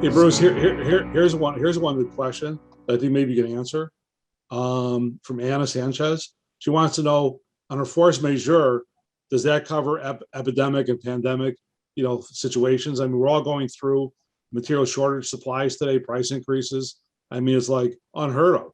Hey, Bruce, here's one good question that I think maybe you can answer. From Anna Sanchez. She wants to know on a force majeure, does that cover epidemic and pandemic, situations? I mean, we're all going through material shortage, supplies today, price increases. I mean, it's like unheard of.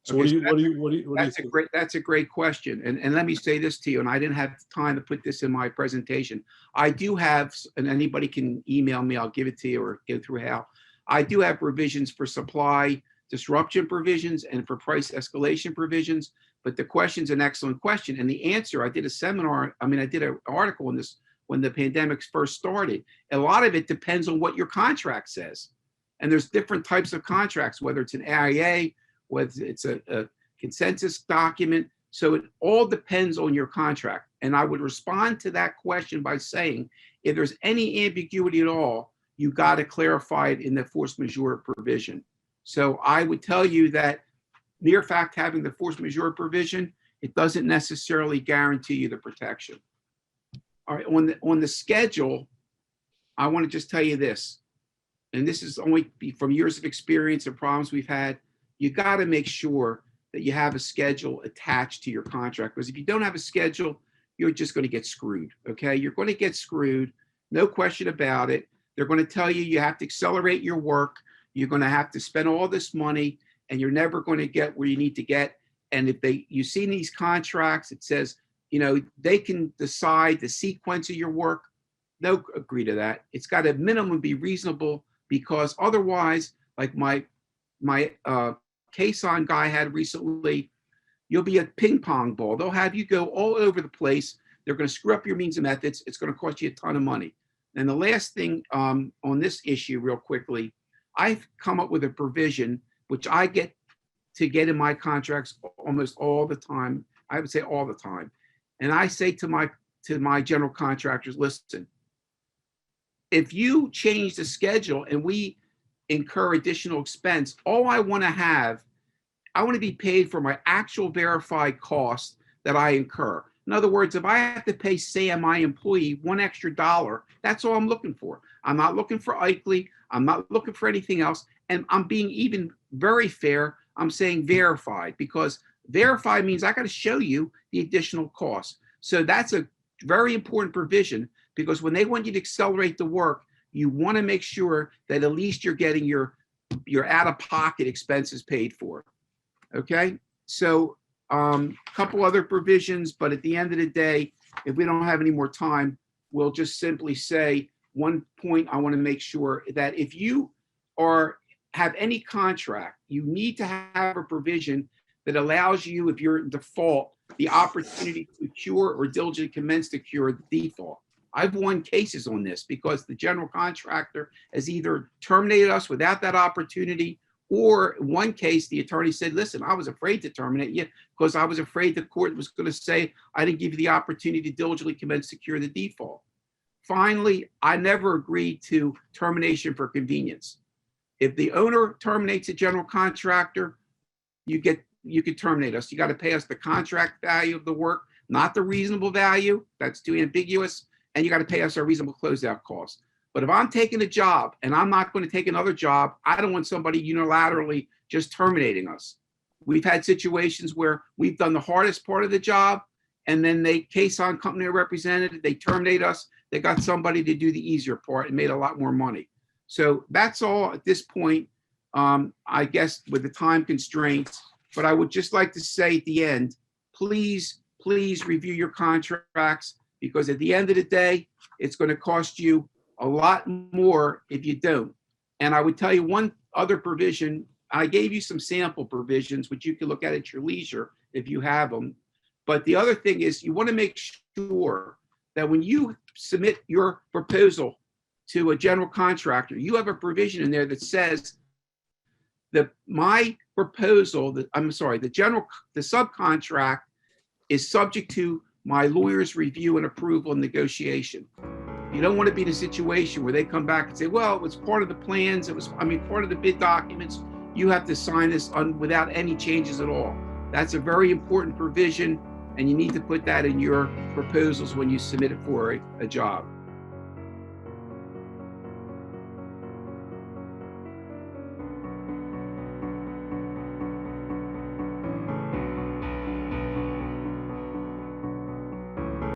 So what Okay, do so you, what do you, what do you, what do you think? that's a great question. And let me say this to you, and I didn't have time to put this in my presentation. I do have, and anybody can email me, I'll give it to you or go through Hal. I do have provisions for supply disruption provisions and for price escalation provisions. But the question's an excellent question. And the answer, I did a seminar, I did an article on this when the pandemic first started. A lot of it depends on what your contract says. And there's different types of contracts, whether it's an AIA, whether it's a consensus document. So it all depends on your contract. And I would respond to that question by saying, if there's any ambiguity at all, you got to clarify it in the force majeure provision. So I would tell you that mere fact having the force majeure provision, it doesn't necessarily guarantee you the protection. All right, on the schedule, I want to just tell you this, and this is only from years of experience and problems we've had. You got to make sure that you have a schedule attached to your contract, because if you don't have a schedule, you're just going to get screwed. Okay, you're going to get screwed, no question about it. They're going to tell you you have to accelerate your work. You're going to have to spend all this money, and you're never going to get where you need to get. And if you see in these contracts, it says, they can decide the sequence of your work. No, agree to that. It's got to minimum be reasonable, because otherwise, like my Caisson guy had recently, you'll be a ping pong ball. They'll have you go all over the place. They're going to screw up your means and methods. It's going to cost you a ton of money. And the last thing on this issue, real quickly, I've come up with a provision which I get in my contracts almost all the time. I would say all the time. And I say to my general contractors, listen, if you change the schedule and we incur additional expense, all I want to be paid for my actual verified cost that I incur. In other words, if I have to pay Sam, my employee, $1 extra, that's all I'm looking for. I'm not looking for Eichly. I'm not looking for anything else. And I'm being even very fair. I'm saying verified, because verified means I got to show you the additional cost. So that's a very important provision, because when they want you to accelerate the work, you want to make sure that at least you're getting your out-of-pocket expenses paid for. Okay? So a couple other provisions, but at the end of the day, if we don't have any more time, we'll just simply say one point I want to make sure that if you have any contract, you need to have a provision that allows you, if you're in default, the opportunity to cure or diligently commence to cure the default. I've won cases on this because the general contractor has either terminated us without that opportunity, or in one case, the attorney said, listen, I was afraid to terminate you because I was afraid the court was going to say I didn't give you the opportunity to diligently commence to cure the default. Finally, I never agreed to termination for convenience. If the owner terminates a general contractor, you can terminate us. You got to pay us the contract value of the work, not the reasonable value. That's too ambiguous. And you got to pay us our reasonable closeout cost. But if I'm taking a job and I'm not going to take another job, I don't want somebody unilaterally just terminating us. We've had situations where we've done the hardest part of the job, and then Caisson company representative, they terminate us. They got somebody to do the easier part and made a lot more money. So that's all at this point, I guess, with the time constraints. But I would just like to say at the end, please review your contracts, because at the end of the day, it's going to cost you a lot more if you don't. And I would tell you one other provision. I gave you some sample provisions, which you can look at your leisure if you have them. But the other thing is, you want to make sure that when you submit your proposal to a general contractor, you have a provision in there that says that the subcontract is subject to my lawyer's review and approval and negotiation. You don't want to be in a situation where they come back and say, well, it was part of the plans. Part of the bid documents. You have to sign this without any changes at all. That's a very important provision, and you need to put that in your proposals when you submit it for a job.